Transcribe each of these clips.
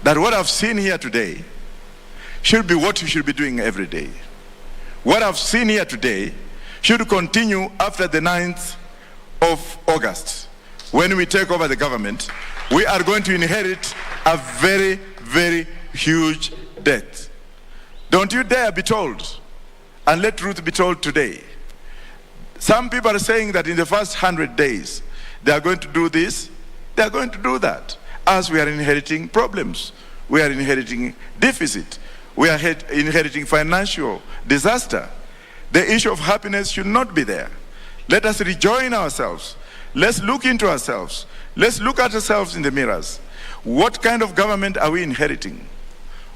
that what I've seen here today should be what you should be doing every day. What I've seen here today should continue after the 9th of August. When we take over the government, we are going to inherit a very, very huge debt. Don't you dare be told, and let truth be told today. Some people are saying that in the first 100 days, they are going to do this, they are going to do that. As we are inheriting problems, we are inheriting deficit, we are inheriting financial disaster. The issue of happiness should not be there. Let us rejoin ourselves. Let's look into ourselves. Let's look at ourselves in the mirrors. What kind of government are we inheriting?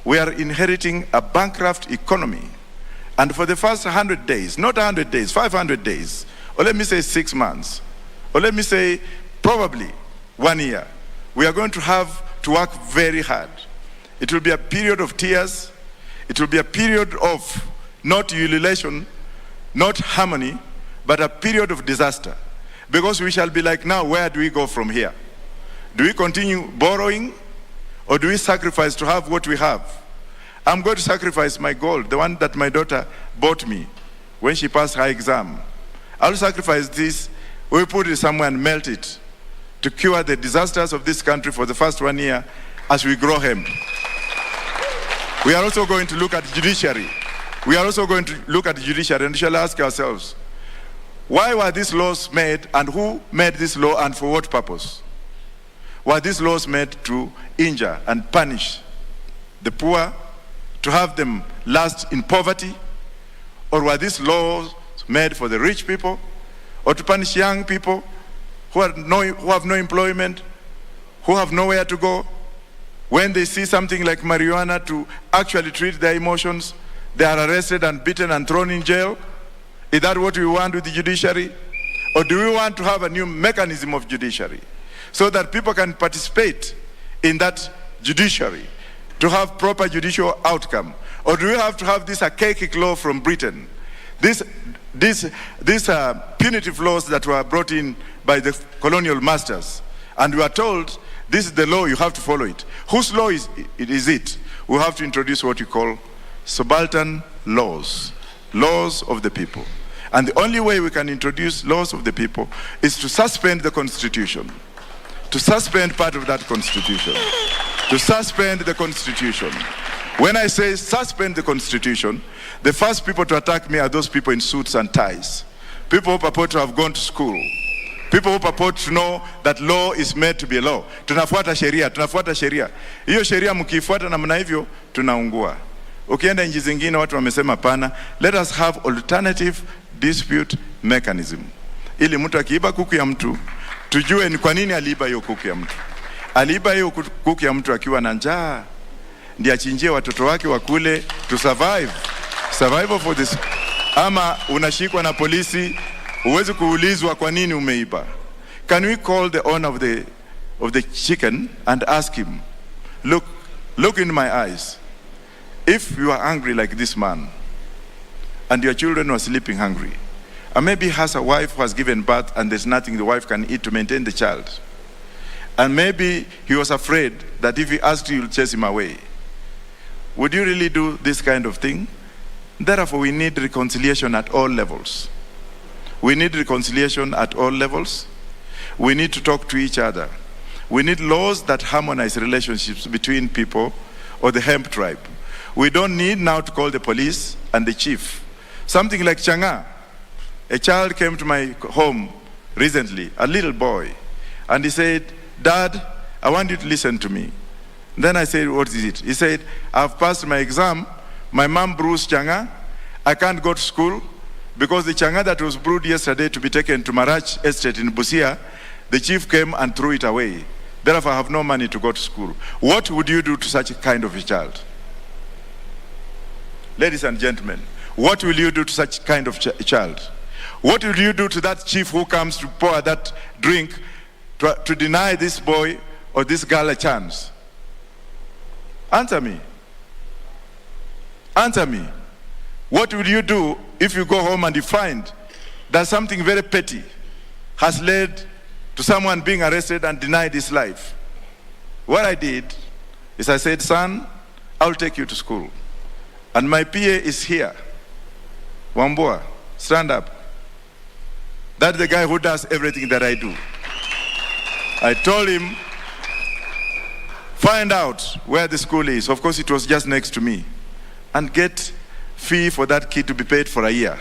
We are inheriting a bankrupt economy. And for the first 100 days, not 100 days, 500 days, or let me say 6 months, or let me say probably 1 year, we are going to have to work very hard. It will be a period of tears. It will be a period of not ululation, not harmony, but a period of disaster. Because we shall be like, now, where do we go from here? Do we continue borrowing, or do we sacrifice to have what we have? I'm going to sacrifice my gold, the one that my daughter bought me when she passed her exam. I'll sacrifice this. We'll put it somewhere and melt it to cure the disasters of this country for the first 1 year as we grow hemp. We are also going to look at judiciary. We are also going to look at the judiciary, and we shall ask ourselves, why were these laws made, and who made this law, and for what purpose? Were these laws made to injure and punish the poor, to have them last in poverty? Or were these laws made for the rich people, or to punish young people who have no employment, who have nowhere to go? When they see something like marijuana, to actually treat their emotions, they are arrested and beaten and thrown in jail. Is that what we want with the judiciary? Or do we want to have a new mechanism of judiciary so that people can participate in that judiciary to have proper judicial outcome? Or do we have to have this archaic law from Britain? These punitive laws that were brought in by the colonial masters. And we are told, this is the law, you have to follow it. Whose law is it? We have to introduce what we call subaltern laws, laws of the people. And the only way we can introduce laws of the people is to suspend the Constitution, to suspend part of that Constitution, to suspend the Constitution. When I say suspend the Constitution, the first people to attack me are those people in suits and ties, people who purport to have gone to school, people who purport to know that law is made to be a law. Tunafuata sheria, tunafuata sheria. Hiyo sheria mkifuata namna hivyo tunaungua. Ukienda nchi zingine watu wamesema pana, let us have alternative dispute mechanism. Ili mtu akiiba kuku ya mtu, tujue ni kwa nini aliiba hiyo kuku ya mtu. Aliiba hiyo kuku ya mtu akiwa na njaa, ndiye achinjie watoto wake wakule to survive. Survival for this. Ama unashikwa na polisi, huwezi kuulizwa kwa nini umeiba. Can we call the owner of the chicken and ask him, look in my eyes. If you are angry like this man, and your children were sleeping hungry, and maybe has a wife who has given birth and there's nothing the wife can eat to maintain the child, and maybe he was afraid that if he asked you, you'll chase him away, would you really do this kind of thing? Therefore, we need reconciliation at all levels. We need reconciliation at all levels. We need to talk to each other. We need laws that harmonize relationships between people or the hemp tribe. We don't need now to call the police and the chief. Something like Changa. A child came to my home recently, a little boy, and he said, Dad, I want you to listen to me. Then I said, what is it? He said, I've passed my exam. My mom brews Changa. I can't go to school because the Changa that was brewed yesterday to be taken to Marach Estate in Busia, the chief came and threw it away. Therefore, I have no money to go to school. What would you do to such a kind of a child? Ladies and gentlemen, what will you do to such kind of child? What will you do to that chief who comes to pour that drink to deny this boy or this girl a chance? Answer me. Answer me. What will you do if you go home and you find that something very petty has led to someone being arrested and denied his life? What I did is I said, son, I'll take you to school. And my PA is here. Wambua, stand up. That's the guy who does everything that I do. I told him, find out where the school is. Of course, it was just next to me. And get fee for that kid to be paid for a year.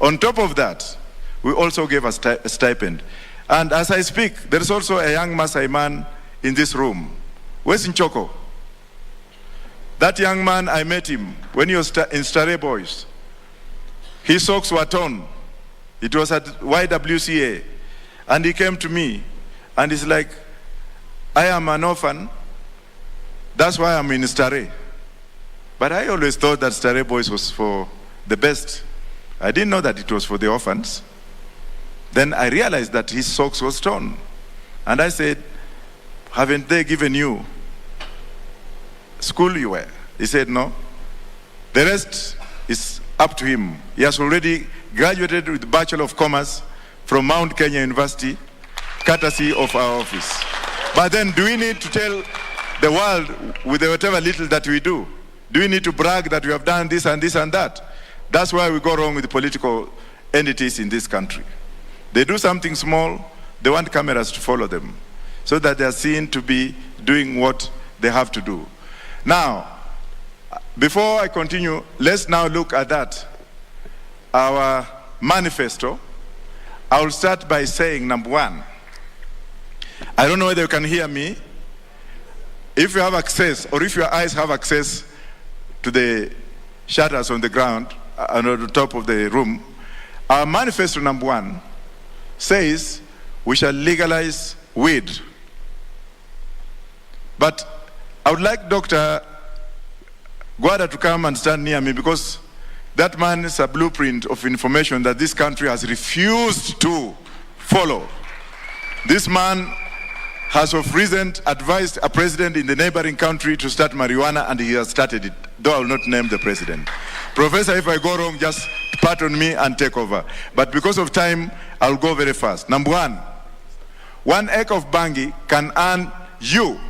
On top of that, we also gave a stipend. And as I speak, there is also a young Maasai man in this room. Where's Nchoko? That young man, I met him when he was in Stare Boys. His socks were torn. It was at YWCA. And he came to me and he's like, I am an orphan. That's why I'm in Stare. But I always thought that Stare Boys was for the best. I didn't know that it was for the orphans. Then I realized that his socks was torn. And I said, haven't they given you school you were? He said, no. The rest is up to him. He has already graduated with Bachelor of Commerce from Mount Kenya University, courtesy of our office. But then do we need to tell the world with whatever little that we do? Do we need to brag that we have done this and this and that? That's why we go wrong with the political entities in this country. They do something small, they want cameras to follow them, so that they are seen to be doing what they have to do. Now, before I continue, let's now look at that, our manifesto. I will start by saying, number one, I don't know whether you can hear me. If you have access, or if your eyes have access to the shutters on the ground, on the top of the room, our manifesto number one says we shall legalize weed. But I would like Dr. Gwada to come and stand near me, because that man is a blueprint of information that this country has refused to follow. This man has of recent advised a president in the neighboring country to start marijuana, and he has started it, though I will not name the president. Professor, if I go wrong, just pardon me and take over. But because of time, I'll go very fast. Number one acre of bangi can earn you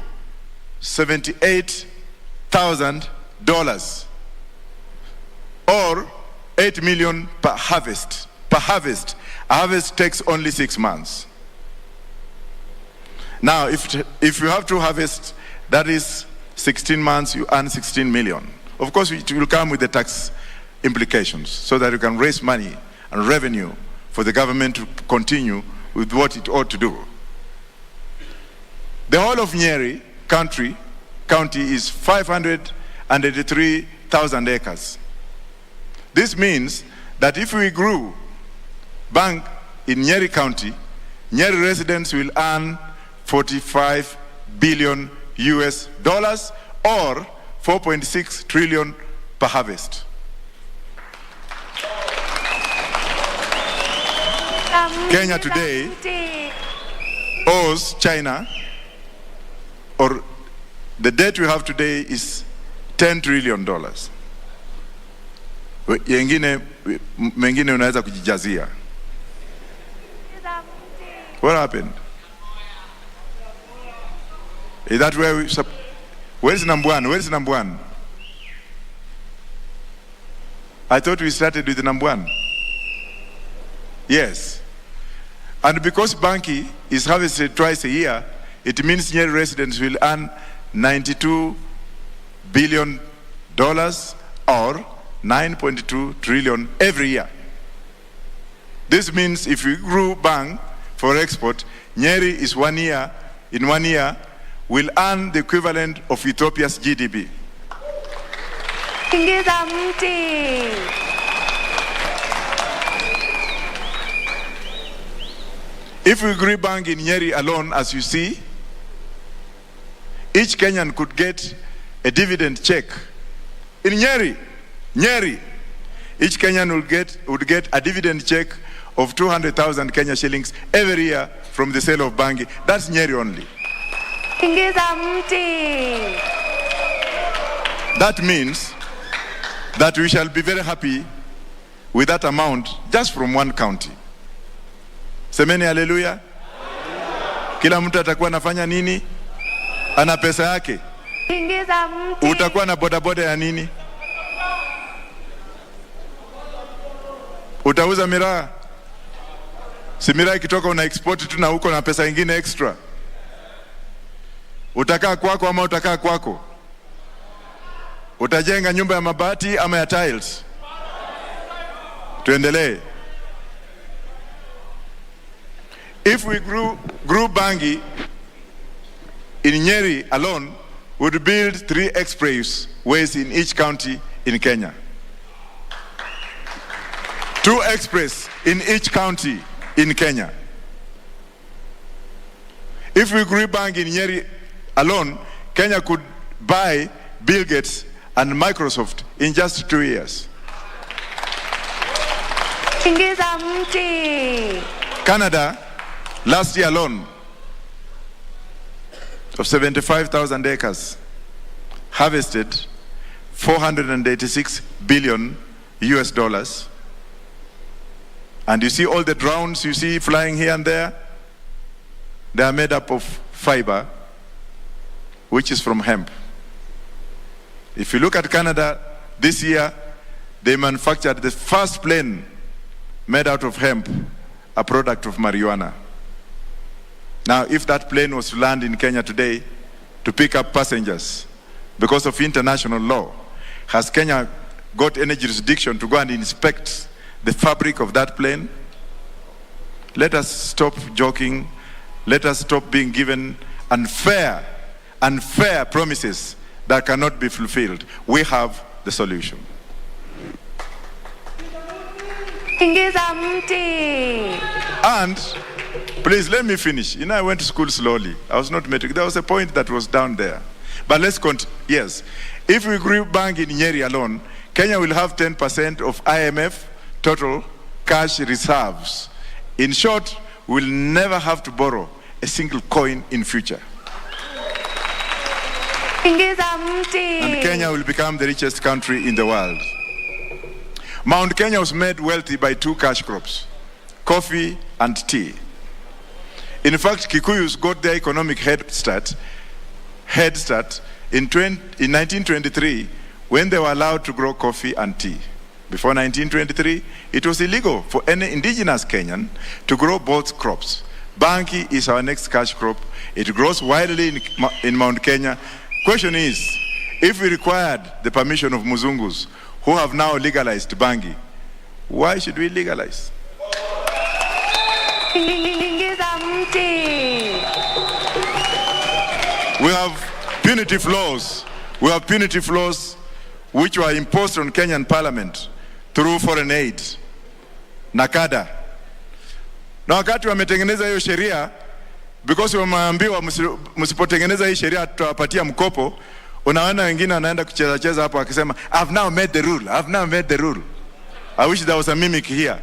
$78,000 or 8 million per harvest. Per harvest. A harvest takes only 6 months. Now, if you have to harvest, that is 16 months, you earn 16 million. Of course, it will come with the tax implications, so that you can raise money and revenue for the government to continue with what it ought to do. The whole of Nyeri county is 583,000 acres. This means that if we grew bank in Nyeri County, Nyeri residents will earn 45 billion US dollars or 4.6 trillion per harvest. Kenya today owes China, or the debt we have today is $10 trillion. Mengine unaweza kujijazia. What happened? Is that where where's number one? Where's number one? I thought we started with number one. Yes. And because Banki is harvested twice a year, it means Nyeri residents will earn $92 billion or 9.2 trillion every year. This means if we grew bang for export, Nyeri is in 1 year, will earn the equivalent of Ethiopia's GDP. Tingiza. If we grew bang in Nyeri alone, as you see, each Kenyan could get a dividend check. In Nyeri, each Kenyan would get a dividend check of 200,000 Kenya shillings every year from the sale of bangi. That's Nyeri only. That means that we shall be very happy with that amount just from one county. Semeni haleluya. Kila mtu atakuwa anafanya nini? Ana pesa yake. Tingiza mti. Utakuwa na bodaboda ya nini? Utauza miraa? Si miraa ikitoka una export tu na huko na pesa ingine extra. Utakaa kwako ama utakaa kwako? Utajenga nyumba ya mabati ama ya tiles? Tuendelee. If we grew bangi in Nyeri alone, we would build 3 expressways in each county in Kenya. 2 express in each county in Kenya. If we grew bangi in Nyeri alone, Kenya could buy Bill Gates and Microsoft in just 2 years. Tingiza mti. Canada, last year alone, of 75,000 acres, harvested 486 billion US dollars. And you see all the drones you see flying here and there, they are made up of fiber, which is from hemp. If you look at Canada, this year, they manufactured the first plane made out of hemp, a product of marijuana. Now, if that plane was to land in Kenya today to pick up passengers, because of international law, has Kenya got any jurisdiction to go and inspect the fabric of that plane? Let us stop joking. Let us stop being given unfair promises that cannot be fulfilled. We have the solution. Tingiza mti. And please let me finish. You know, I went to school slowly. I was not metric. There was a point that was down there. But let's continue. Yes. If we grew bank in Nyeri alone, Kenya will have 10% of IMF total cash reserves. In short, we'll never have to borrow a single coin in future. Tingiza mti. And Kenya will become the richest country in the world. Mount Kenya was made wealthy by 2 cash crops, coffee and tea. In fact, Kikuyus got their economic head start in 1923 when they were allowed to grow coffee and tea. Before 1923, it was illegal for any indigenous Kenyan to grow both crops. Bangi is our next cash crop. It grows widely in Mount Kenya. Question is, if we required the permission of Muzungus, who have now legalized Bangi, why should we legalize? We have punitive laws. We have punitive laws which were imposed on Kenyan parliament through foreign aid, NACADA. Na wakati wametengeneza hiyo sheria, because wameambiwa msipotengeneza hii sheria tutawapatia mkopo, unaona wengine wanaenda kucheza hapo akisema I've now made the rule, I've now made the rule. I wish there was a mimic here.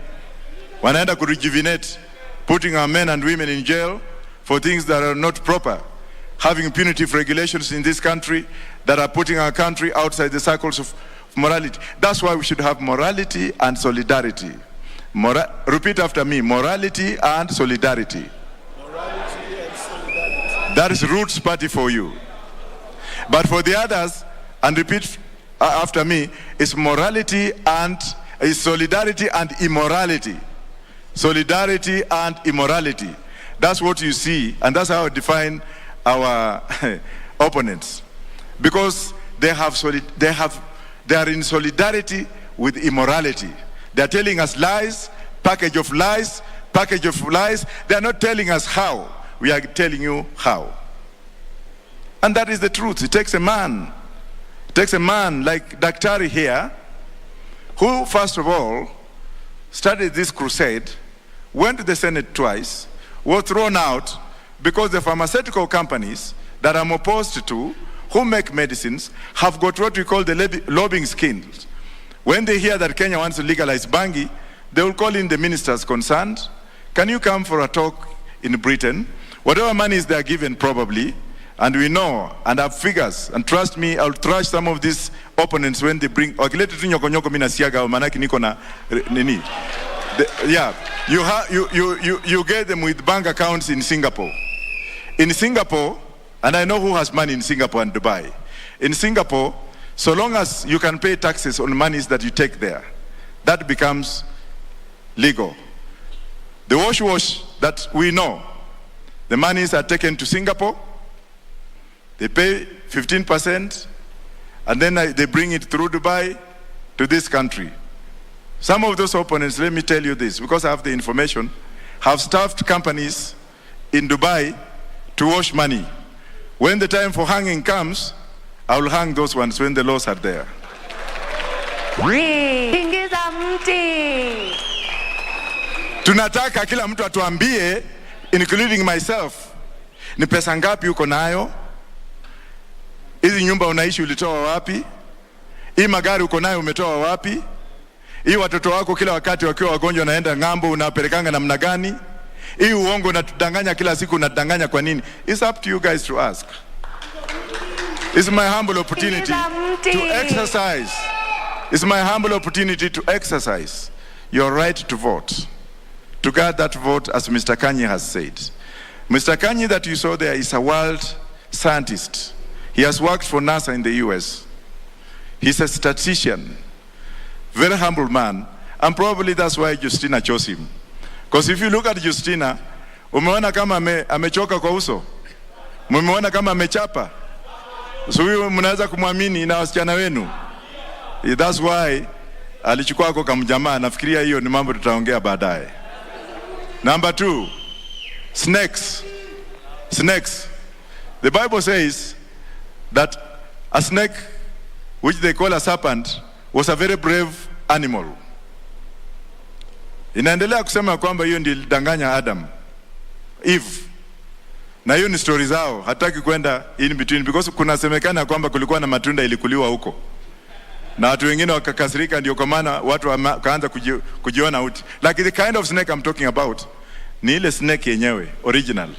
Wanaenda ku rejuvenate, putting our men and women in jail for things that are not proper, having punitive regulations in this country that are putting our country outside the circles of morality. That's why we should have morality and solidarity. Repeat after me, morality and solidarity. Morality and solidarity. That is Roots Party for you. But for the others, and repeat after me, is morality and is solidarity and immorality. Solidarity and immorality. That's what you see, and that's how I define our opponents. Because they are in solidarity with immorality. They are telling us lies, package of lies, package of lies. They are not telling us how. We are telling you how. And that is the truth. It takes a man like Daktari here, who first of all started this crusade, went to the Senate twice, was thrown out because the pharmaceutical companies that I'm opposed to, who make medicines, have got what we call the lobbying skills. When they hear that Kenya wants to legalize Bangi, they will call in the ministers concerned. Can you come for a talk in Britain? Whatever money they are given probably, and we know and have figures, and trust me, I'll trash some of these opponents when they bring yeah, you get them with bank accounts in Singapore. In Singapore, and I know who has money in Singapore and Dubai. In Singapore, so long as you can pay taxes on monies that you take there, that becomes legal. The wash that we know, the monies are taken to Singapore, they pay 15%, and then they bring it through Dubai to this country. Some of those opponents, let me tell you this, because I have the information, have staffed companies in Dubai to wash money. When the time for hanging comes, I will hang those ones when the laws are there. Tingiza mti. Tunataka kila mtu atuambie, including myself, ni pesa ngapi uko nayo? Hizi nyumba unaishi ulitoa wapi? Hii magari uko nayo umetoa wapi? Hii watoto wako kila wakati wakiwa wagonjwa naenda ng'ambo unapelekanga namna gani? Hii uongo unatudanganya kila siku unatudanganya kwa nini? It's up to you guys to ask. It's my humble opportunity to exercise. It's my humble opportunity to exercise your right to vote. To guard that vote, as Mr. Kanye has said. Mr. Kanye that you saw there is a world scientist. He has worked for NASA in the US. He's a statistician. Very humble man. And probably that's why Justina chose him. Because if you look at Justina, umeona kama amechoka kwa uso? Umeona kama amechapa? So huyo mnaweza kumwamini na wasichana wenu. That's why alichukua kwa kamjamaa. Nafikiria hiyo ni mambo tutaongea baadaye. Number 2, snakes. Snakes. The Bible says that a snake, which they call a serpent, was a very brave animal. Inaendelea kusema kwamba hiyo ndiyo ilidanganya Adam, Eve. Na hiyo ni story zao, hataki kwenda in between, because kunasemekana kwamba kulikuwa na matunda ilikuliwa huko. Na watu wengine wakakasirika, ndio kwa maana watu wakaanza kujiona uti. Like the kind of snake I'm talking about, ni ile snake yenyewe, original.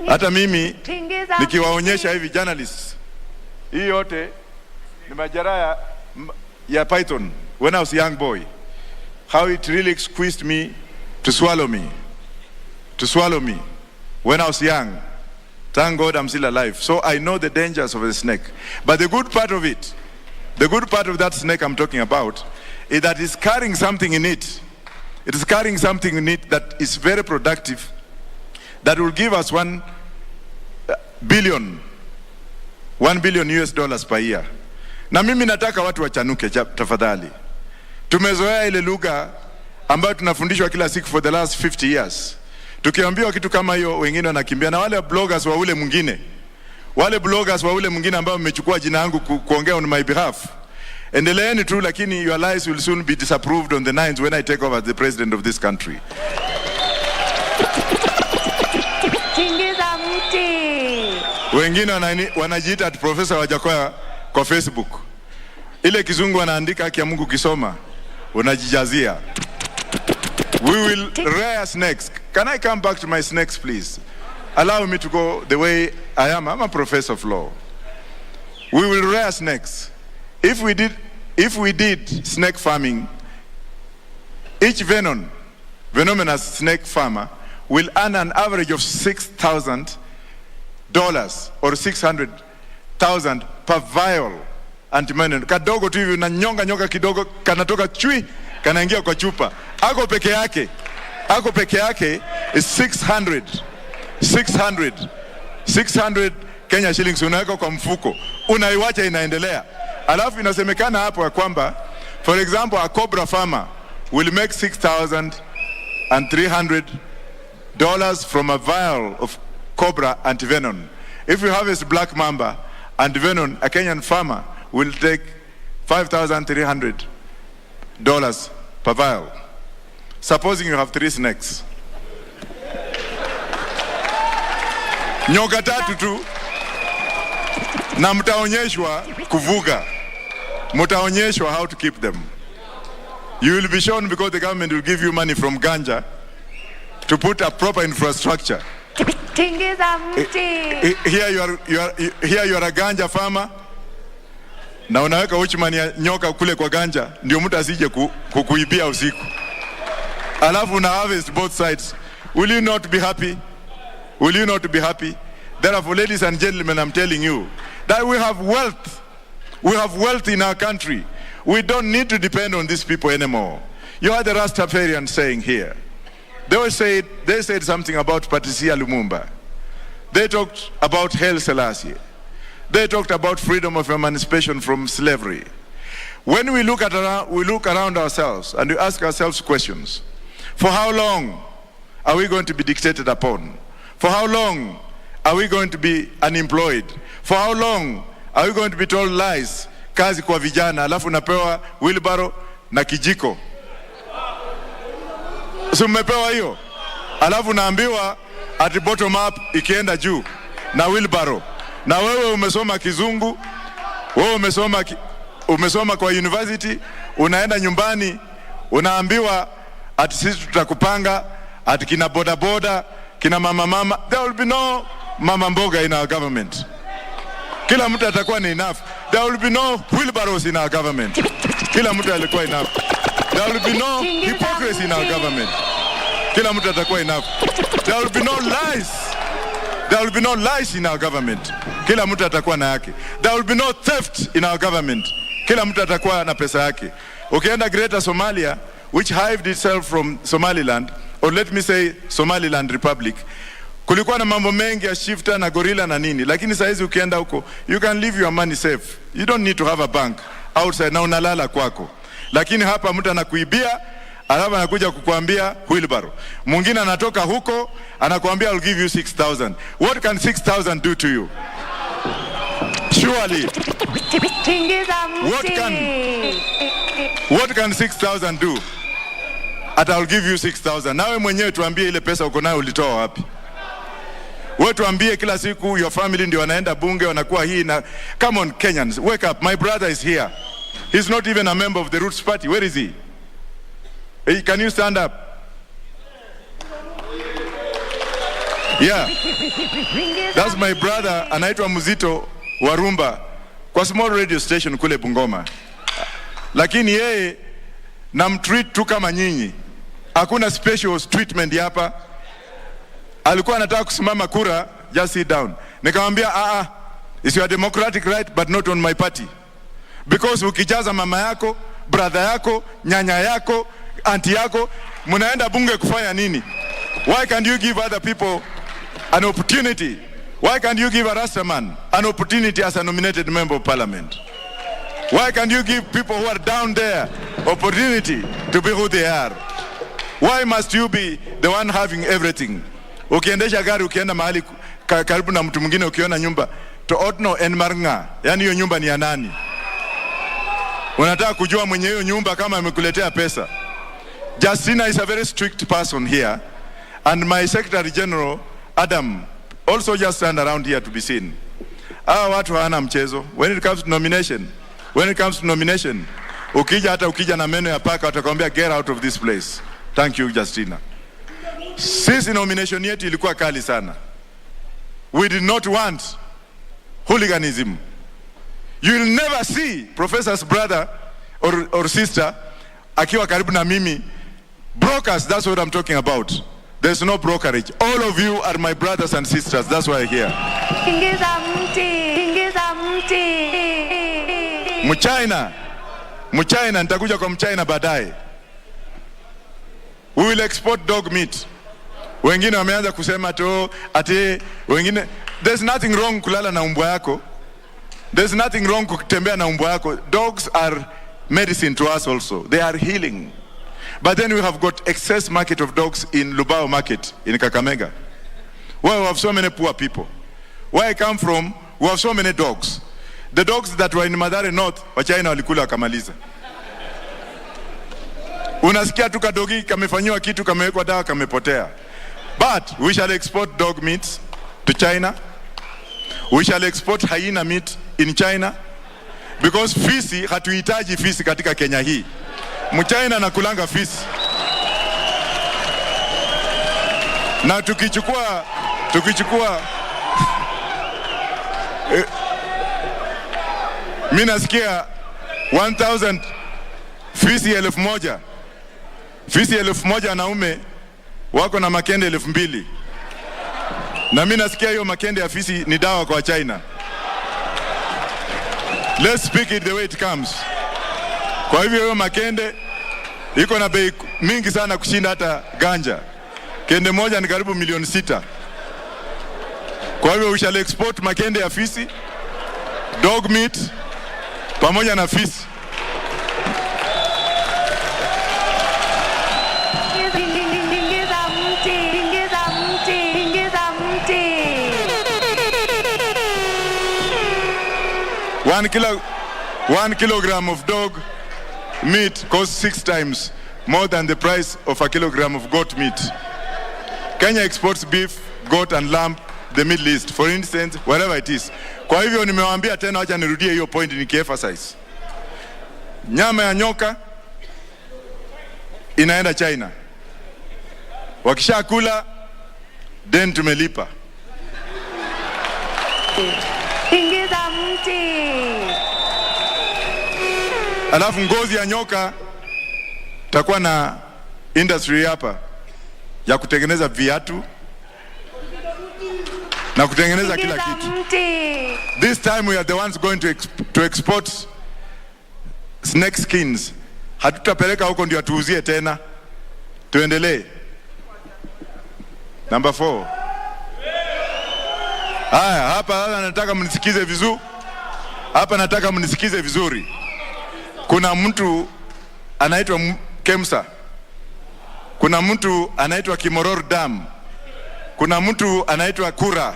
Hata mimi, nikiwaonyesha hivi journalists, hii yote ni majeraha ya python, when I was a young boy. How it really squeezed me to swallow me. To swallow me when I was young. Thank God I'm still alive. So I know the dangers of the snake. But the good part of it, the good part of that snake I'm talking about, is that it's carrying something in it. It is carrying something in it that is very productive, that will give us $1 billion US per year. Na mimi nataka watu wachanuke tafadhali. Tumezoea ile lugha ambayo tunafundishwa kila siku for the last 50 years. Tukiambiwa kitu kama hiyo wengine wanakimbia, na wale bloggers wa ule mwingine. Wale bloggers wa ule mwingine ambao mmechukua jina yangu kuongea on my behalf. Endeleeni tu, lakini your lies will soon be disapproved on the 9th when I take over as the president of this country. Tingiza mti. Wengine wanajiita at Professor Wajackoyah kwa Facebook. Ile kizungu wanaandika haki ya Mungu kisoma, unajijazia. We will rear snakes. Can I come back to my snakes, please? Allow me to go the way I am. I'm a professor of law. We will rear snakes. If we did snake farming, each venomous snake farmer will earn an average of $6,000 or $600,000 per vial antivenom. Kadogo tu hivi na nyonga kidogo kanatoka chui kanaingia kwa chupa. Ako peke yake is 600 Kenya shillings unaweka kwa mfuko. Unaiwacha inaendelea. Alafu inasemekana hapo ya kwamba, for example, a cobra farmer will make $6,300 from a vial of cobra antivenom. If you harvest black mamba antivenom, a Kenyan farmer will take $5,300 per vial. Supposing you have 3 snakes. Nyoka 3 tu. Na mtaonyeshwa kuvuga. Mtaonyeshwa how to keep them. You will be shown, because the government will give you money from ganja to put a proper infrastructure. Tingiza mti. Here you are a ganja farmer. Na unaweka uchimani ya nyoka kule kwa ganja, ndio mtu asije kukuibia usiku. Alafu una harvest both sides. Will you not be happy? Will you not be happy? Therefore, ladies and gentlemen, I'm telling you, that we have wealth. We have wealth in our country. We don't need to depend on these people anymore. You heard the Rastafarian saying here. They said something about Patricia Lumumba. They talked about Haile Selassie. They talked about freedom of emancipation from slavery. When we look around ourselves and we ask ourselves questions, for how long are we going to be dictated upon? For how long are we going to be unemployed? For how long are we going to be told lies? Kazi kwa vijana, alafu napewa wheelbarrow na kijiko. So mmepewa hiyo. Alafu naambiwa at bottom up ikienda juu na wheelbarrow. Na wewe umesoma kizungu, wewe umesoma kwa university, unaenda nyumbani, unaambiwa ati sisi tutakupanga, ati kina boda boda, kina mama. There will be no mama mboga in our government. Kila mtu atakuwa ni enough. There will be no wheelbarrows in our government. Kila mtu alikuwa enough. There will be no hypocrisy in our government. Kila mtu atakuwa enough. There will be no lies. There will be no lies in our government. Kila mtu atakuwa na yake. There will be no theft in our government. Kila mtu atakuwa na pesa yake. Ukienda Greater Somalia, which hived itself from Somaliland, or let me say Somaliland Republic, kulikuwa na mambo mengi ya shifter na gorilla na nini, lakini saizi ukienda huko, you can leave your money safe. You don't need to have a bank outside na unalala kwako. Lakini hapa mtu anakuibia, alafu anakuja kukuambia wheelbarrow. Mwingine anatoka huko, anakuambia I'll give you 6,000. What can 6,000 do to you? Surely. What can 6,000 do? I'll give you 6,000. Nawe mwenyewe tuambie ile pesa uko nayo ulitoa wapi? Wewe tuambie kila siku your family ndio wanaenda bunge wanakuwa hii na come on Kenyans, wake up. My brother is here. He's not even a member of the Roots Party. Where is he? Hey, can you stand up? Yeah. That's my brother, anaitwa Muzito Warumba kwa small radio station kule Bungoma. Lakini yeye namtreat tu kama nyinyi. Hakuna special treatment hapa. Alikuwa anataka kusimama kura, just sit down. Nikamwambia it's your democratic right but not on my party. Because ukijaza mama yako, brother yako, nyanya yako, auntie yako, munaenda bunge kufanya nini? Why can't you give other people an opportunity? Why can't you give a Rastaman an opportunity as a nominated member of parliament? Why can't you give people who are down there opportunity to be who they are? Why must you be the one having everything? Ukiendesha gari ukienda mahali karibu na mtu mwingine ukiona nyumba to Otno en Marnga, yani hiyo nyumba ni ya nani? Unataka kujua mwenye hiyo nyumba kama amekuletea pesa. Justina is a very strict person here, and my Secretary General Adam also just stand around here to be seen. Watu hawana mchezo. When it comes to nomination, ukija na meno ya paka watakwambia get out of this place. Thank you Justina. Sisi nomination yetu ilikuwa kali sana. We did not want hooliganism. You will never see Professor's brother or sister akiwa karibu na mimi. Brokers, that's what I'm talking about. There's no brokerage. All of you are my brothers and sisters. That's why I'm here. Tingiza mti. Mchina, nitakuja kwa Mchina baadaye. We will export dog meat. Wengine wameanza kusema tu ati wengine, there's nothing wrong kulala na umbwa yako. There's nothing wrong kutembea na umbwa yako. Dogs are medicine to us also. They are healing. But then we have got excess market of dogs in Lubao market in Kakamega, where we have so many poor people. Where I come from, we have so many dogs. The dogs that were in Madare North, Wachina walikula wakamaliza. Unasikia tu kadogi kamefanywa kitu, kamewekwa dawa, kamepotea. But we shall export dog meat to China. We shall export hyena meat in China. Because fisi, hatuhitaji fisi katika Kenya hii. Mchina anakulanga fisi. Na tukichukua mimi nasikia 1000 fisi 1000. Fisi 1000 wanaume wako na makende 2000. Na mimi nasikia hiyo makende ya fisi ni dawa kwa China. Let's speak it the way it comes. Kwa hivyo hiyo makende iko na bei mingi sana kushinda hata ganja. Kende moja ni karibu milioni 6. Kwa hivyo we shall export makende ya fisi, dog meat, pamoja na fisi. Tingiza mti, tingiza mti, tingiza mti. 1 kilogram of dog meat costs 6 times more than the price of a kilogram of goat meat. Kenya exports beef, goat and lamb the Middle East, for instance, wherever it is. Kwa hivyo nimewaambia tena, wacha nirudie hiyo point nikiemphasize. Nyama ya nyoka inaenda China. Wakishakula then tumelipa. Tingiza mti. Alafu ngozi ya nyoka takuwa na industry hapa ya kutengeneza viatu na kutengeneza kila kitu. This time we are the ones going to export snake skins. Hatutapeleka huko ndio atuuzie tena. Tuendelee. Number 4. Haya, hapa nataka mnisikize vizuri. Hapa nataka mnisikize vizuri. Kuna mtu anaitwa Kemsa. Kuna mtu anaitwa Kimoror Dam. Kuna mtu anaitwa Kura.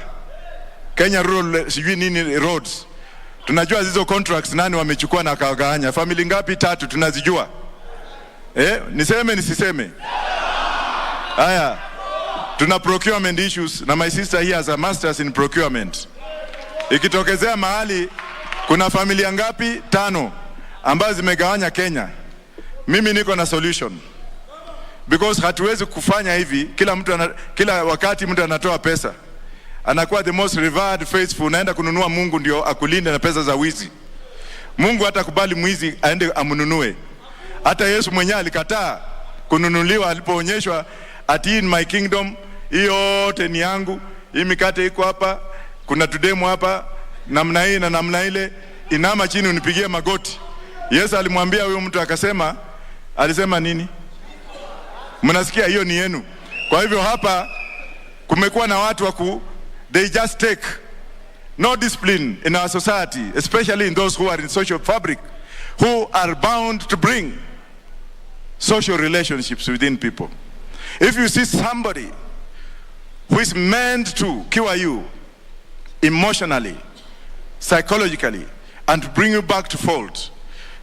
Kenya Rural sijui nini roads. Tunajua hizo contracts nani wamechukua na kawagawanya. Family ngapi? 3 tunazijua. Niseme nisiseme? Haya. Tuna procurement issues na my sister here has a masters in procurement. Ikitokezea mahali kuna familia ngapi? 5 ambazo zimegawanya Kenya. Mimi niko na solution. Because hatuwezi kufanya hivi kila wakati mtu anatoa pesa. Anakuwa the most revered faithful, naenda kununua Mungu ndio akulinde na pesa za wizi. Mungu hatakubali mwizi aende amununue. Hata Yesu mwenyewe alikataa kununuliwa alipoonyeshwa ati in my kingdom hiyo yote ni yangu. Hii mikate iko hapa, kuna tudemu hapa, namna hii na namna ile, inama chini unipigie magoti. Yesu alimwambia huyo mtu alisema nini? Mnasikia hiyo ni yenu. Kwa hivyo hapa kumekuwa na watu they just take no discipline in our society, especially in those who are in social fabric, who are bound to bring social relationships within people. If you see somebody who is meant to cure you emotionally, psychologically, and bring you back to fold,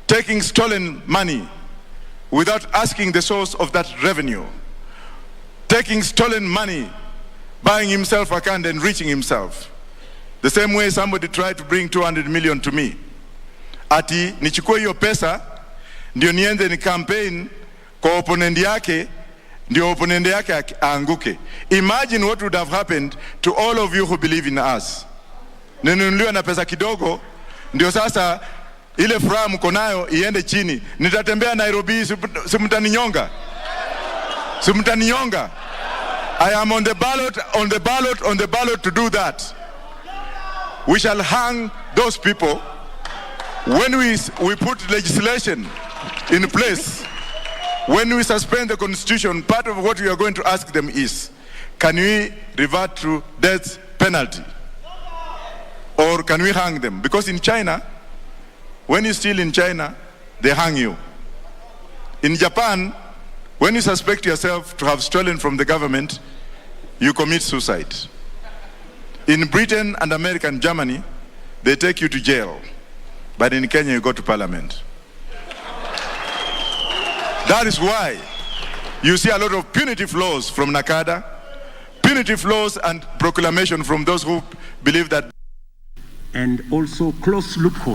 taking stolen money without asking the source of that revenue, taking stolen money, buying himself a candle and enriching himself. The same way somebody tried to bring 200 million to me. Ati nichukue hiyo pesa ndio niende ni campaign kwa opponent yake, ndio opponent yake aanguke. Imagine what would have happened to all of you who believe in us. Ninunuliwa na pesa kidogo ndio sasa ile furaha mko nayo iende chini. Nitatembea Nairobi, simtaninyonga. Simtaninyonga. I am on the ballot to do that. We shall hang those people when we put legislation in place. When we suspend the constitution, part of what we are going to ask them is, can we revert to death penalty? Or can we hang them? Because in China, when you steal in China, they hang you. In Japan, when you suspect yourself to have stolen from the government, you commit suicide. In Britain and America and Germany, they take you to jail. But in Kenya, you go to parliament. That is why you see a lot of punitive laws from Nakada, punitive laws and proclamation from those who believe that. And also close loophole.